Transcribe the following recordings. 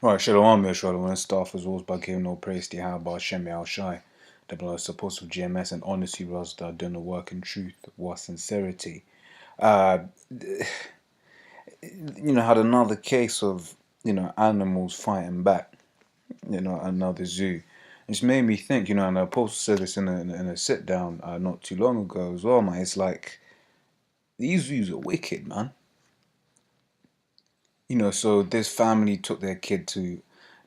Right, Shalom Yeshua, when staff as always by giving no praise to Yahweh Shem Al Shai, the blood supposed of GMS and honesty was that doing the work in truth, was sincerity. Uh, had another case of, animals fighting back, another zoo. It's made me think, and the apostle said this in a sit down not too long ago as well, man. It's like, these zoos are wicked, man. So this family took their kid to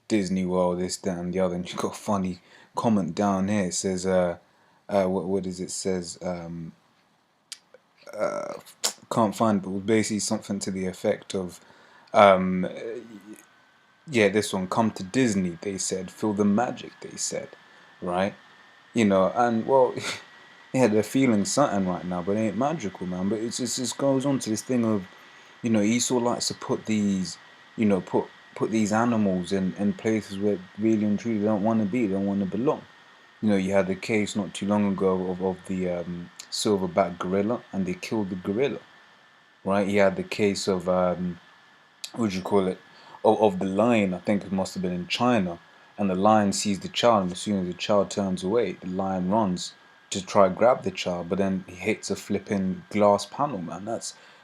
Disney World, this, that, and the other, and you got a funny comment down here. It says, what is it? Says, can't find, but it was basically something to the effect of, um, yeah, this one, come to Disney, they said, feel the magic, they said, right? And well, yeah, they're feeling something right now, but it ain't magical, man. But it just goes on to this thing of, Esau likes to put these, put these animals in places where really and truly they don't want to be, they don't want to belong. You had the case not too long ago of the silverback gorilla, and they killed the gorilla, right? You had the case of what do you call it, of the lion. I think it must have been in China, and the lion sees the child, and as soon as the child turns away, the lion runs to try grab the child, but then he hits a flipping glass panel, man.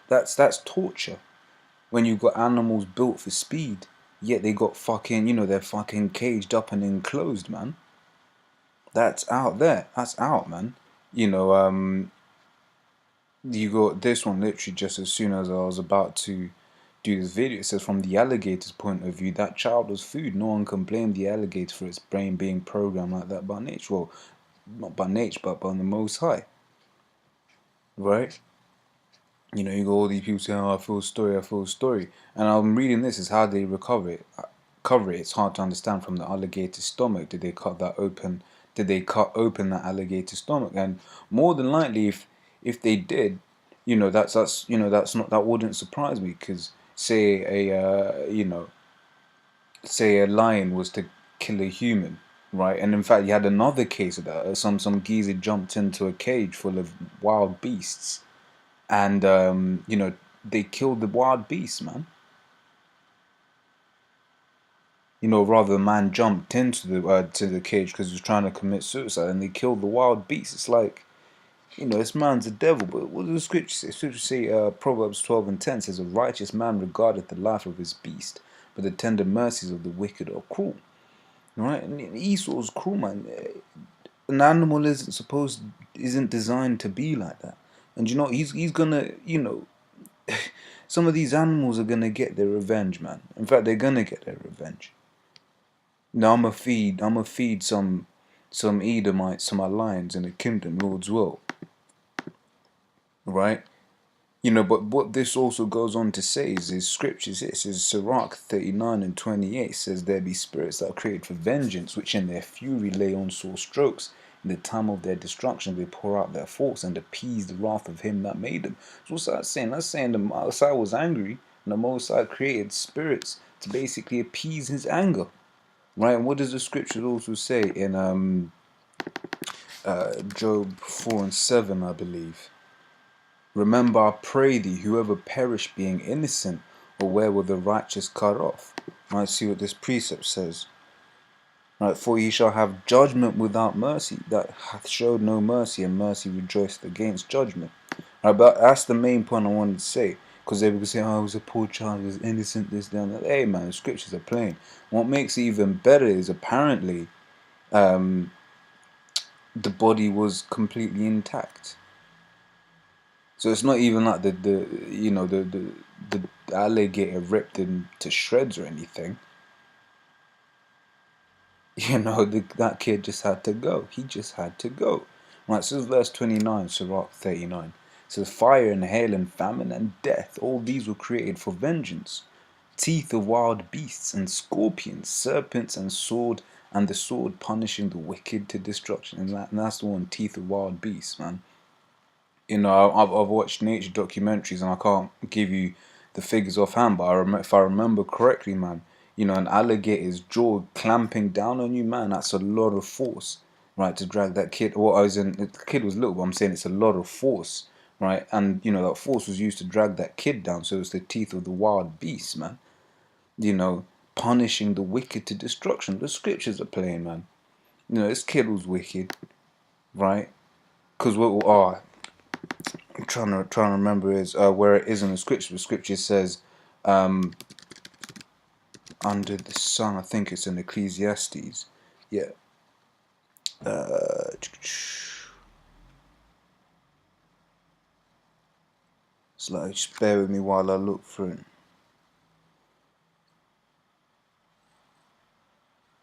That's torture. When you got animals built for speed, yet they got fucking, they're fucking caged up and enclosed, man. That's out there. That's out, man. You know, um, you got this one literally just as soon as I was about to do this video. It says, from the alligator's point of view, that child was food. No one can blame the alligator for its brain being programmed like that by nature. Well, not by nature, but by the Most High, right? You got all these people saying, "Oh, I feel story, I feel story," and I'm reading this is how they recover it. It's hard to understand from the alligator's stomach. Did they cut that open? Did they cut open that alligator's stomach? And more than likely, if they did, that's not, that wouldn't surprise me, because say a lion was to kill a human, right? And in fact, you had another case of that. Some geezer jumped into a cage full of wild beasts, and they killed the wild beasts, man. Rather, the man jumped into the cage because he was trying to commit suicide, and they killed the wild beast. It's like, this man's a devil. But what does the scripture say? Scripture say, Proverbs 12:10 says, "A righteous man regardeth the life of his beast, but the tender mercies of the wicked are cruel." Right? And Esau's cruel, man. An animal isn't designed to be like that. And he's gonna, some of these animals are gonna get their revenge, man. In fact, they're gonna get their revenge. Now I'ma feed some Edomites to my lions in the kingdom, Lord's will. Right? But what this also goes on to say is scriptures. It says Sirach 39:28 says, "There be spirits that are created for vengeance, which in their fury lay on sore strokes. In the time of their destruction they pour out their force and appease the wrath of him that made them." So what's that saying? That's saying the Most High was angry, and the Most High created spirits to basically appease his anger. Right? And what does the scripture also say in Job 4:7, I believe? "Remember, I pray thee, whoever perish being innocent, or where were the righteous cut off?" Right, see what this precept says. Right, "For ye shall have judgment without mercy, that hath showed no mercy, and mercy rejoiced against judgment." Right, but that's the main point I wanted to say, because they would say, "Oh, it was a poor child, it was innocent, this, that, and that." Hey, man, the scriptures are plain. What makes it even better is apparently the body was completely intact. So it's not even like the alligator ripped him to shreds or anything. That kid just had to go. He just had to go. Right, so this is verse 29, Sirach 39. It says, "Fire and hail and famine and death, all these were created for vengeance. Teeth of wild beasts and scorpions, serpents and the sword punishing the wicked to destruction." And that's the one, teeth of wild beasts, man. I've watched nature documentaries, and I can't give you the figures offhand, but if I remember correctly, man, an alligator's jaw clamping down on you, man, that's a lot of force, right, to drag that kid. Well, the kid was little, but I'm saying it's a lot of force, right? And that force was used to drag that kid down, so it's the teeth of the wild beast, man. You know, punishing the wicked to destruction. The scriptures are plain, man. You know, this kid was wicked, right? Because what? Oh, I'm trying to remember is where it is in the scripture. The scripture says, under the sun. I think it's in Ecclesiastes. Yeah. It's like, just bear with me while I look through it.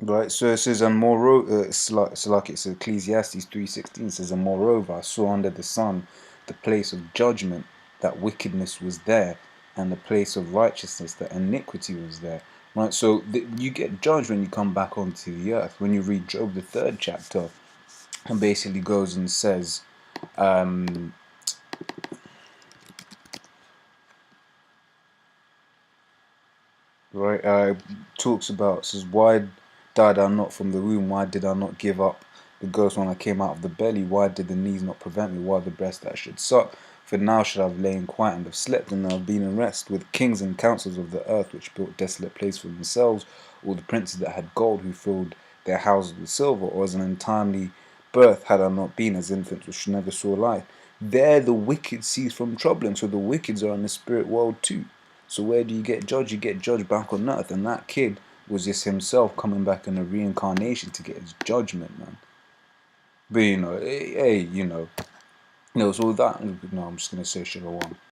Right, so it says, and moreover, it's Ecclesiastes 3:16. It says, and moreover, I saw under the sun the place of judgment, that wickedness was there, and the place of righteousness, that iniquity was there. Right, so you get judged when you come back onto the earth. When you read Job, the 3rd chapter, and basically goes and says, right, talks about, says, why died I not from the womb? Why did I not give up the ghost when I came out of the belly? Why did the knees not prevent me? Why the breast that I should suck? For now should I have lain quiet and have slept, and have been in rest with kings and councils of the earth, which built desolate place for themselves, all the princes that had gold, who filled their houses with silver, or as an untimely birth had I not been, as infants which never saw life. There the wicked cease from troubling, so the wickeds are in the spirit world too. So where do you get judged? You get judged back on earth, and that kid was just himself coming back in a reincarnation to get his judgment, man. But hey, so that, no, I'm just gonna say Shalom.